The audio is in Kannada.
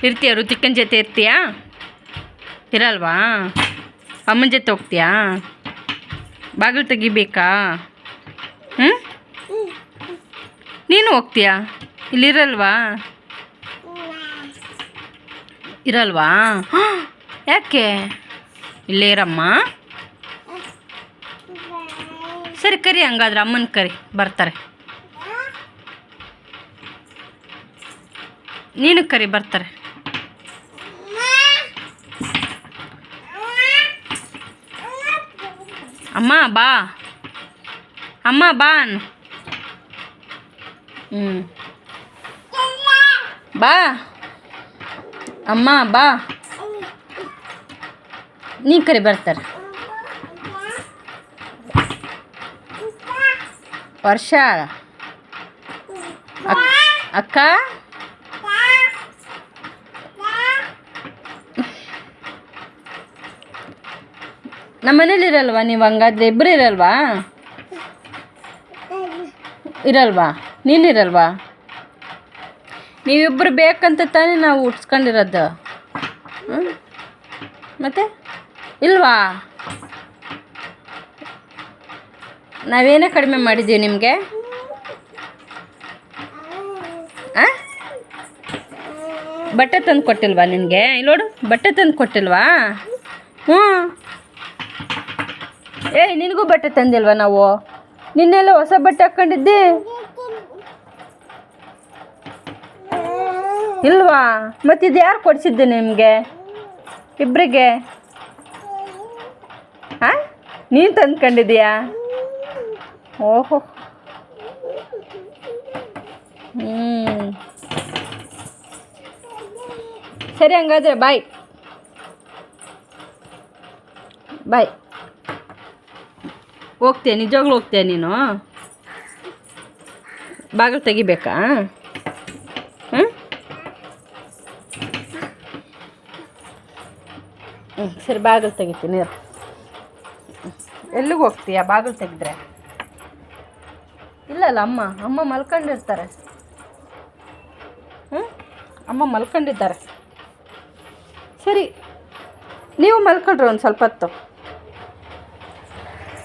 ಇರ್ತೀಯ? ಋತಿಕನ ಜೊತೆ ಇರ್ತೀಯಾ? ಇರಲ್ವಾ? ಅಮ್ಮನ ಜೊತೆ ಹೋಗ್ತೀಯಾ? ಬಾಗಿಲು ತೆಗಿಬೇಕಾ? ಹ್ಞೂ, ನೀನು ಹೋಗ್ತೀಯಾ? ಇಲ್ಲಿರಲ್ವಾ? ಇರಲ್ವಾ? ಯಾಕೆ? ಇಲ್ಲೇ ಇರಮ್ಮ. ಸರಿ, ಕರಿ ಹಂಗಾದ್ರೆ ಅಮ್ಮನ ಕರಿ, ಬರ್ತಾರೆ. ನೀನು ಕರಿ, ಬರ್ತಾರೆ. ಅಮ್ಮ ಬಾ, ಅಮ್ಮ ಬಾ ಅನ್ನು. ಬಾ ಅಮ್ಮ ಬಾ, ನೀ ಕರಿ, ಬರ್ತಾರೆ. ವರ್ಷ, ಅಕ್ಕ, ನಮ್ಮ ಮನೇಲಿ ಇರಲ್ವಾ ನೀವು? ಹಂಗಾದ್ರೆ ಇಬ್ಬರು ಇರಲ್ವಾ? ಇರಲ್ವಾ? ನೀನಿರಲ್ವಾ? ನೀವಿಬ್ಬರು ಬೇಕಂತ ತಾನೇ ನಾವು ಹುಟ್ಸ್ಕೊಂಡಿರೋದು. ಮತ್ತೆ ಇಲ್ವಾ? ನಾವೇನೇ ಕಡಿಮೆ ಮಾಡಿದ್ದೀವಿ ನಿಮಗೆ? ಬಟ್ಟೆ ತಂದು ಕೊಟ್ಟಿಲ್ವಾ ನಿನಗೆ? ಇಲ್ಲೋಡು, ಬಟ್ಟೆ ತಂದು ಕೊಟ್ಟಿಲ್ವಾ? ಹ್ಞೂ. ನಿನಗೂ ಬಟ್ಟೆ ತಂದಿಲ್ವಾ ನಾವು? ನಿನ್ನೆಲ್ಲ ಹೊಸ ಬಟ್ಟೆ ಹಾಕ್ಕೊಂಡಿದ್ದೆ ಇಲ್ವಾ? ಮತ್ತಿದು ಯಾರು ಕೊಡಿಸಿದ್ದೆ ನಿಮಗೆ ಇಬ್ಬರಿಗೆ? ನೀನು ತಂದ್ಕೊಂಡಿದ್ದೀಯಾ? ಓಹೋ, ಸರಿ ಹಂಗಾದ್ರೆ ಬಾಯ್ ಬಾಯ್. ಹೋಗ್ತೀಯ? ನಿಜವಾಗ್ಲೂ ಹೋಗ್ತೀಯ ನೀನು? ಬಾಗಿಲು ತೆಗಿಬೇಕಾ? ಸರಿ, ಬಾಗಿಲು ತೆಗಿತೀನಿ. ಎಲ್ಲಿಗೆ ಹೋಗ್ತೀಯಾ ಬಾಗಿಲು ತೆಗೆದ್ರೆ? ಇಲ್ಲಲ್ಲ, ಅಮ್ಮ ಮಲ್ಕೊಂಡಿರ್ತಾರೆ. ಅಮ್ಮ ಮಲ್ಕೊಂಡಿದ್ದಾರೆ. ಸರಿ, ನೀವು ಮಲ್ಕೊಳ್ರಿ ಒಂದು ಸ್ವಲ್ಪ ಹೊತ್ತು.